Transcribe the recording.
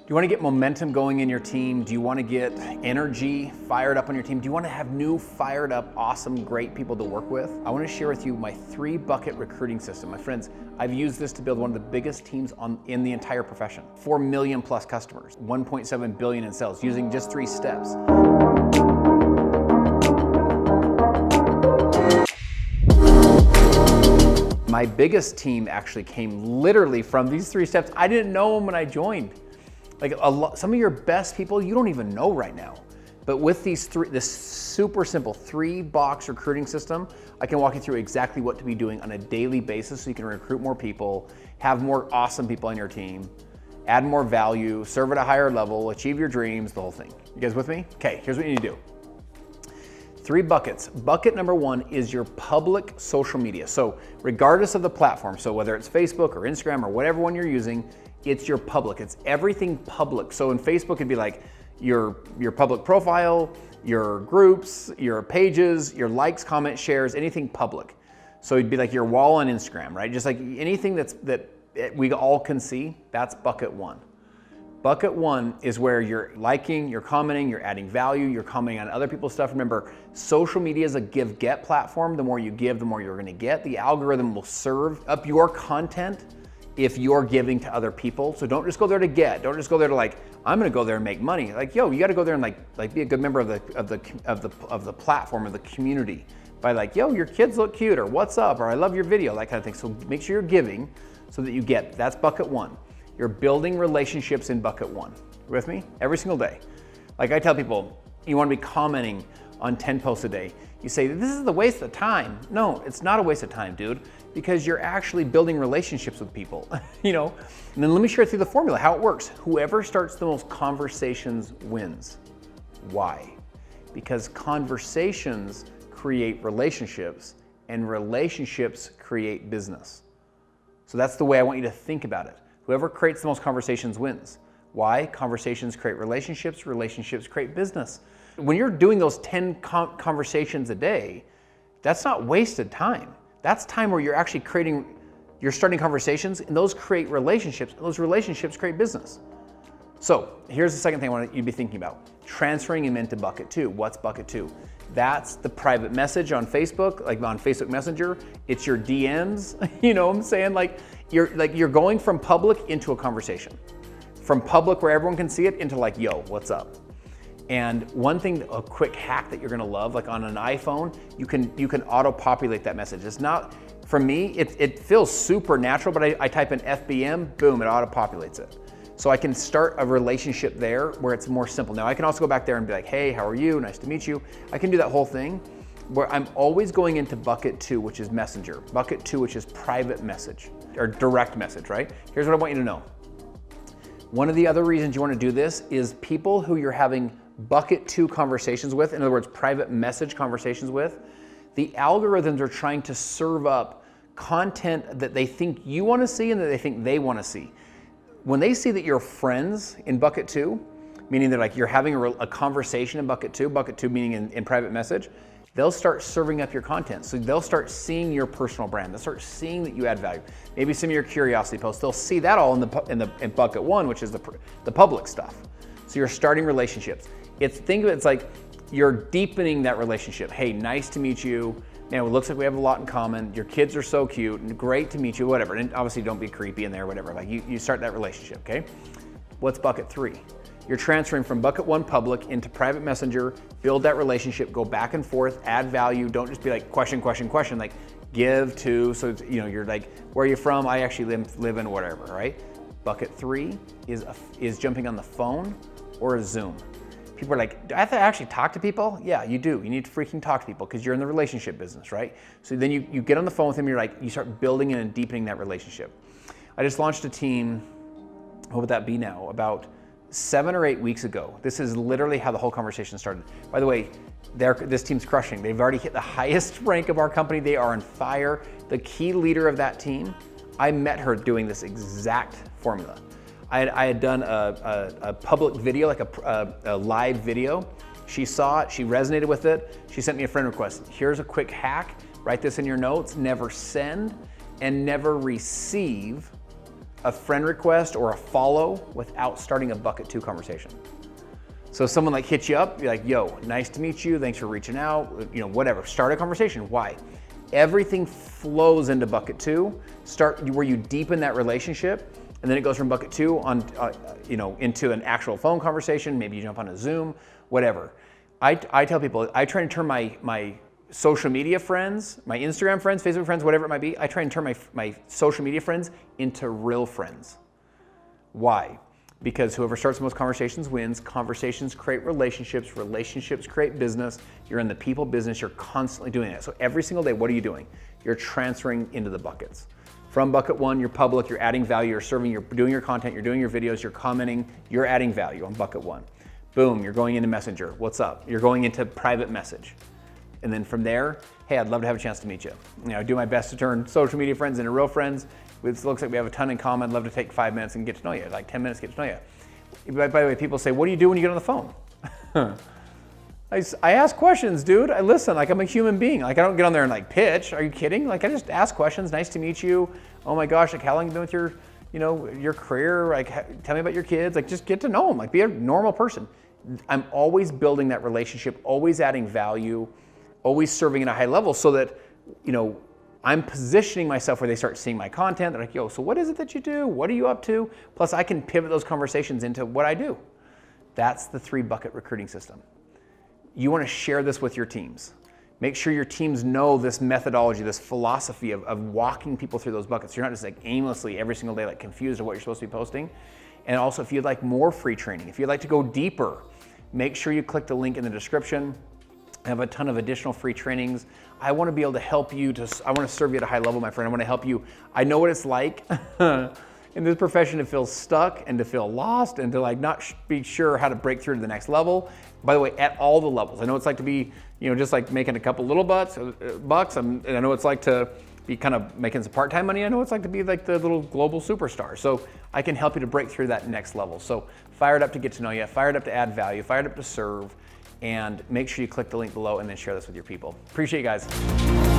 Do you want to get momentum going in your team? Do you want to get energy fired up on your team? Do you want to have new, fired up, awesome, great people to work with? I want to share with you my 3-bucket recruiting system. My friends, I've used this to build one of the biggest teams in the entire profession. 4 million plus customers, 1.7 billion in sales, using just 3 steps. My biggest team actually came literally from these 3 steps. I didn't know them when I joined. Like some of your best people you don't even know right now. But with this super simple 3-box recruiting system, I can walk you through exactly what to be doing on a daily basis so you can recruit more people, have more awesome people on your team, add more value, serve at a higher level, achieve your dreams, the whole thing. You guys with me? Okay, here's what you need to do. 3 buckets. Bucket number 1 is your public social media. So regardless of the platform, so whether it's Facebook or Instagram or whatever one you're using, it's your public. It's everything public. So in Facebook, it'd be like your public profile, your groups, your pages, your likes, comments, shares, anything public. So it'd be like your wall on Instagram, right? Just like anything that we all can see, that's bucket 1. Bucket 1 is where you're liking, you're commenting, you're adding value, you're commenting on other people's stuff. Remember, social media is a give-get platform. The more you give, the more you're gonna get. The algorithm will serve up your content if you're giving to other people. So don't just go there to get. Don't just go there to like, I'm gonna go there and make money. Like, yo, you gotta go there and like be a good member of the platform, of the community. By like, yo, your kids look cute, or what's up, or I love your video, that kind of thing. So make sure you're giving so that you get. That's bucket 1. You're building relationships in bucket 1. You with me? Every single day. Like I tell people, you wanna be commenting on 10 posts a day. You say, this is a waste of time. No, it's not a waste of time, dude, because you're actually building relationships with people, you know? And then let me share through the formula, how it works. Whoever starts the most conversations wins. Why? Because conversations create relationships, and relationships create business. So that's the way I want you to think about it. Whoever creates the most conversations wins. Why? Conversations create relationships, relationships create business. When you're doing those 10 conversations a day, that's not wasted time. That's time where you're actually you're starting conversations, and those create relationships, and those relationships create business. So here's the second thing I want you to be thinking about. Transferring them into bucket 2. What's bucket 2? That's the private message on Facebook, like on Facebook Messenger. It's your DMs, you know what I'm saying? Like you're going from public into a conversation. From public where everyone can see it into like, yo, what's up? And one thing, a quick hack that you're gonna love, like on an iPhone, you can auto-populate that message. It's not, for me, it feels super natural, but I type in FBM, boom, it auto-populates it. So I can start a relationship there where it's more simple. Now I can also go back there and be like, hey, how are you? Nice to meet you. I can do that whole thing, where I'm always going into bucket 2, which is Messenger. Bucket 2, which is private message, or direct message, right? Here's what I want you to know. One of the other reasons you wanna do this is people who you're having bucket 2 conversations with, in other words, private message conversations with, the algorithms are trying to serve up content that they think you want to see and that they think they want to see. When they see that you're friends in bucket 2, meaning that like you're having a conversation in bucket 2 meaning in private message, they'll start serving up your content. So they'll start seeing your personal brand. They'll start seeing that you add value. Maybe some of your curiosity posts. They'll see that all in bucket 1, which is the public stuff. So you're starting relationships. Think of it, it's like you're deepening that relationship. Hey, nice to meet you. Man, it looks like we have a lot in common. Your kids are so cute and great to meet you, whatever. And obviously don't be creepy in there, whatever. Like you start that relationship, okay? What's bucket 3? You're transferring from bucket 1 public into private messenger, build that relationship, go back and forth, add value. Don't just be like question, like give to, so you know, you're like, where are you from? I actually live in whatever, right? Bucket 3 is jumping on the phone or a Zoom. People are like, do I have to actually talk to people? Yeah, you do. You need to freaking talk to people because you're in the relationship business, right? So then you get on the phone with them, you start building and deepening that relationship. I just launched a team, what would that be now? About 7 or 8 weeks ago. This is literally how the whole conversation started. By the way, this team's crushing. They've already hit the highest rank of our company. They are on fire. The key leader of that team, I met her doing this exact formula. I had done a public video, like a live video. She saw it, she resonated with it. She sent me a friend request. Here's a quick hack, write this in your notes, never send and never receive a friend request or a follow without starting a bucket 2 conversation. So someone like hits you up, you're like, yo, nice to meet you, thanks for reaching out, whatever, start a conversation. Why? Everything flows into bucket 2, start where you deepen that relationship, and then it goes from bucket 2 on, into an actual phone conversation, maybe you jump on a Zoom, whatever. I tell people, I try to turn my social media friends, my Instagram friends, Facebook friends, whatever it might be, I try and turn my social media friends into real friends. Why? Because whoever starts the most conversations wins. Conversations create relationships. Relationships create business. You're in the people business. You're constantly doing that. So every single day, what are you doing? You're transferring into the buckets. From bucket 1, you're public, you're adding value, you're serving, you're doing your content, you're doing your videos, you're commenting, you're adding value on bucket 1. Boom, you're going into Messenger. What's up? You're going into private message. And then from there, hey, I'd love to have a chance to meet you. I do my best to turn social media friends into real friends. It looks like we have a ton in common. I'd love to take 5 minutes and get to know you, like 10 minutes, get to know you. By the way, people say, what do you do when you get on the phone? I ask questions, dude. I listen, like I'm a human being. Like I don't get on there and like pitch. Are you kidding? Like I just ask questions. Nice to meet you. Oh my gosh, like how long have you been with your career? Like tell me about your kids. Like just get to know them. Like be a normal person. I'm always building that relationship, always adding value, always serving at a high level so that, I'm positioning myself where they start seeing my content. They're like, yo, so what is it that you do? What are you up to? Plus I can pivot those conversations into what I do. That's the 3 bucket recruiting system. You want to share this with your teams. Make sure your teams know this methodology, this philosophy of walking people through those buckets. You're not just like aimlessly every single day like confused of what you're supposed to be posting. And also if you'd like more free training, if you'd like to go deeper, make sure you click the link in the description. I have a ton of additional free trainings. I want to be able to help you I want to serve you at a high level, my friend. I want to help you. I know what it's like in this profession to feel stuck and to feel lost and to like not be sure how to break through to the next level. By the way, at all the levels. I know it's like to be, just like making a couple little bucks. And I know it's like to be kind of making some part-time money. I know it's like to be like the little global superstar. So I can help you to break through that next level. So fired up to get to know you, fired up to add value, fired up to serve. And make sure you click the link below and then share this with your people. Appreciate you guys.